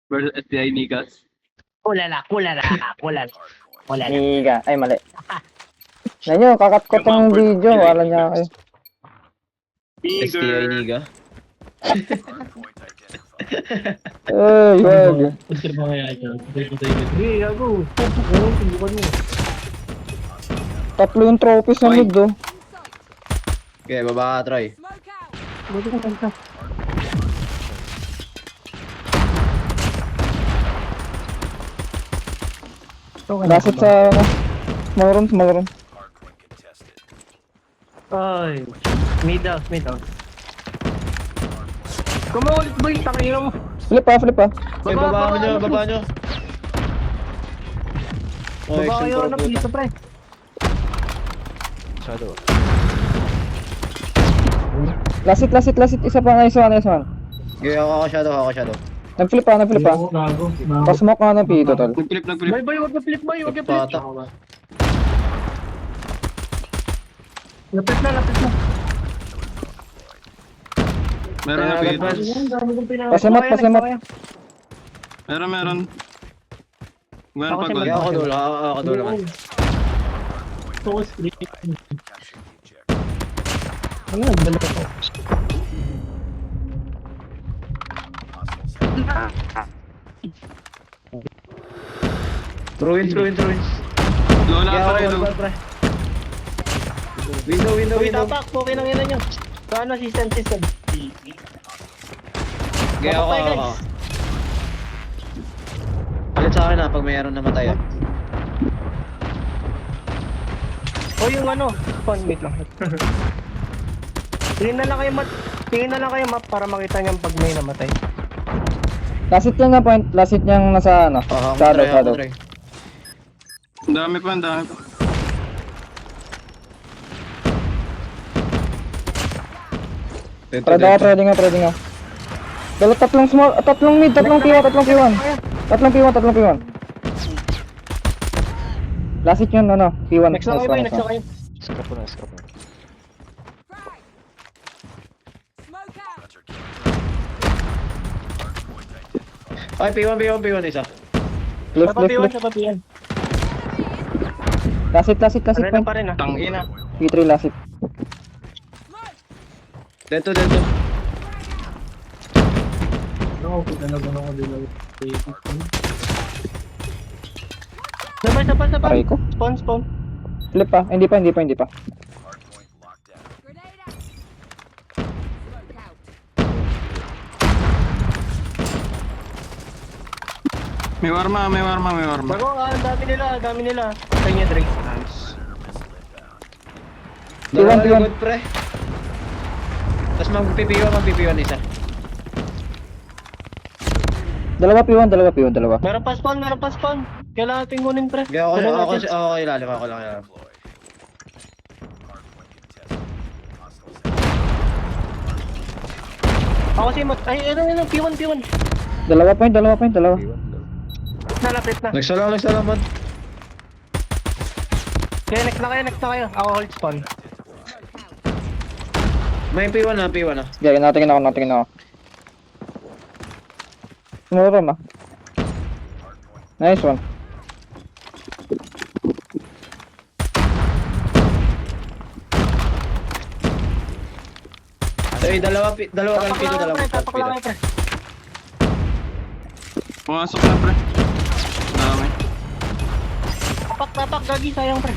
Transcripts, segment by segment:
versus STI Nigas. Kulala. Niga. Ay, mali. Nanyo, kakat-kot ang video. Wala niya kayo. STI Niga. Ay, wag. Puntir mo kaya ito. Hindi, gago. Subukan mo. Tatlo yung trophies sa mid, oh. Okay, baba ka, Troy. Buti ka kanta. Basit sa, small room. Ay. Mid out. Kumaulit boy, tangina mo. Flip ah. Okay, baba nyo. Oh, Baba action kayo pro na puta. piso pre. Shadow. Lasit. Isa pa. Okay, ako shadow. Nag-flip ah. Gago. Pa-smoke ka ng pito, tol. Nag-flip. Boy, wag na flip boy, wag na flip. Pata. Lapit na. Meron na pito. Pasimot. Meron. Meron Ako pa si gold. Okay, ako dulo man. Focus click. Ano, dala ko. Ruins. Lola Okay, pa ako rin. dulo, pre. Window. Uy, tapak, okay nang ina nyo. Paano system? Okay, ako. Papatay, guys. Palit sa akin pag mayroon namatay ah. O yung ano, spawn mate lang. Tingin na lang kayo map para makita niyo pag may namatay. Lasit yan na point. Lasit niyang nasa, ano, shadow. Try. Ang dami pa. Ready nga. Dala tatlong mid, tatlong P1. Tatlong P1. Lasit yun, ano, P1. Next na kayo boy, next na kayo. Scrap na. Ay, P1 isa. Flip. Sa papiyan. Lasit Ano na point. pa rin ah. Tangina. P3 lasit. Dito. Ako, kita na ba ako din. Sabay. Aray ko. Spawn. Flip pa. Hindi pa. May warma. Bago, ang dami nila. Kanya Drake. P1. Good, pre. Tapos magpipiwan isa. Dalawa P1. Meron pa spawn. Kailangan pingunin pre. Okay, ako Pero natin- kay ilalim, ako lang ilalim. Ako si Mot. Ay, ano, P1. Dalawa point. Nalapit na. Next lang man. Kaya next na kayo. Ako hold spawn. May P1 ah. Okay, natingin ako. Small room ah. Nice one. Ay, dalawa kan pito, dalawa Tapak lang kayo pre. Pumasok na pre. Dami. Tapak, gagi, sayang pre.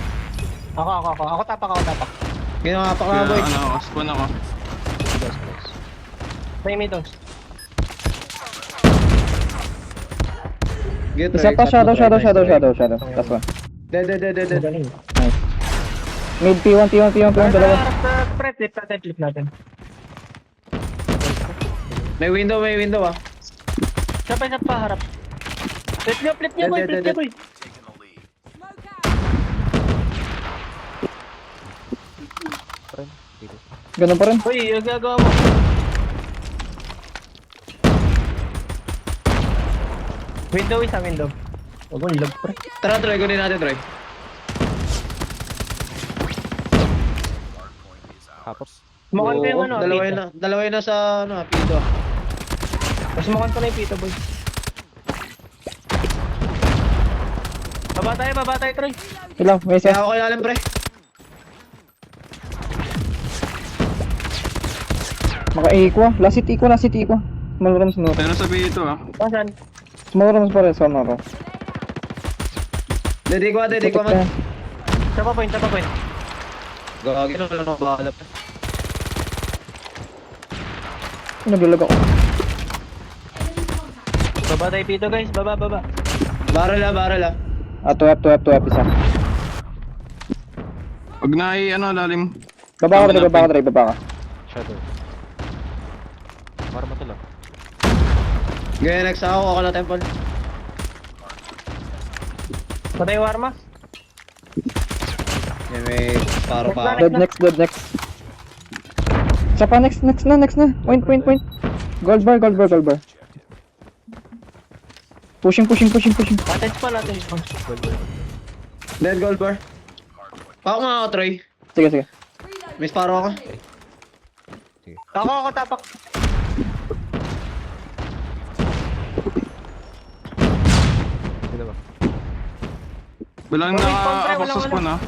Ako tapak. Ginawapak na boy. Spawn ako. May middle. Isa pa shadow. Last one. Dead. Magaling. Nice. Mid P1, dalawa. Pre, flip natin. May window ah. Sabay sa paharap. Flip niya boy, Dead. boy. Ganun pa rin. Uy, yung gagawa mo. Window. Wag mo, lag pre. Tara, try kunin natin, try. Sumakan ko yung ano, dalawa pito. yun na. Dalawa yun na sa ano, pito. Sumakan ko na yung pito boy. Baba tayo, Troy. Ilang, may Kaya isa. ako kailangan, pre. Maka-equa. Last hit equa. Small room. Pero sabi ito ah. Saan? Small rooms pa rin, sama ko. Dedi ko, man. Isa pa point. Gagawin na lang ako bahala, pre. Naglalag ako. Baba tayo dito, guys. Baba. Barrel ah. Ah, 2F isa. Huwag na lalim. Baba ka. Shadow. Para mo to lang. Ganyan, next ako na temple. Patay yung arma. Yan, may paro pa ako. Dead next. Isa pa, next na. Point. Gold bar. Pushing. Attach pa natin. Dead gold bar. Pako nga ako, Troy. Sige. May paro ako. Ako tapak. Bilang Wala, kontra, nakakapag sa spawn ah.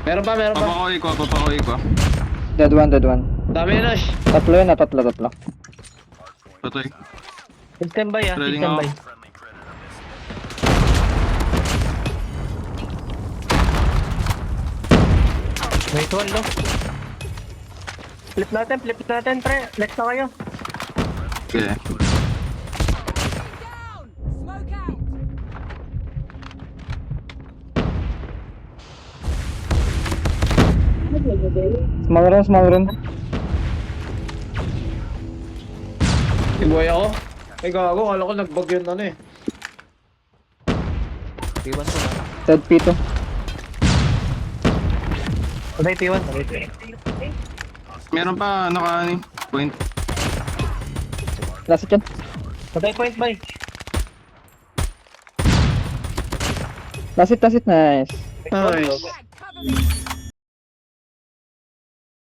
Meron pa. Papako. Dead one. Dami na, Nash. Tatlo yun na, tatlo. Patay. Standby ah. Trading Standby. Wait, one no? Flip natin, pre. Flex na kayo. Okay. Small room. Ibuhay ako. Ay, gago. Kala ko nag-bug yun eh. T1 to na. Dead P2. Patay T1. Meron pa point. Last hit yan. Patay point, bay. Last hit, nice. Nice.